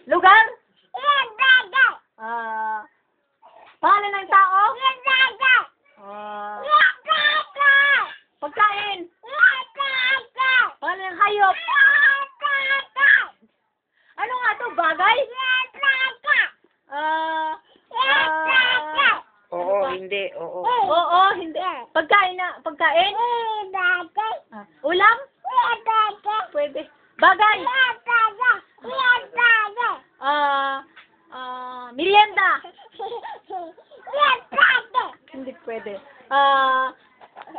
Lugar? Pangalan ng tao? Pagkain? Pangalan ng hayop? Ano nga to? Bagay? Oo, hindi. Oo. Oo, hindi. Pagkain na. Pagkain? Ulam? Pwede. Bagay? Merienda? Hindi pwede.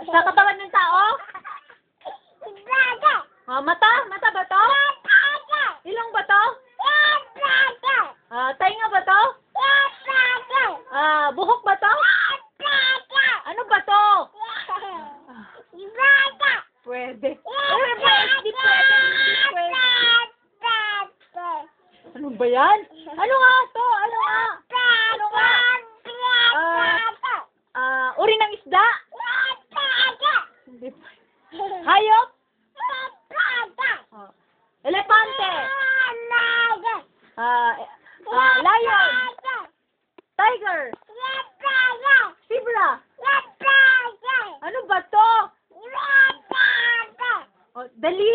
Sa katawan ng tao? Mata? Mata ba to? Ilong ba to? Tainga ba to? Buhok ba to? Ano ba to? Pwede. Hindi pwede. Ano ba yan? Ano nga to? Ano nga? Ano nga? Uri ng isda? Hindi pwede. Hayop? Elepante? Lion? Tiger? Zebra? Ano ba to? Dali!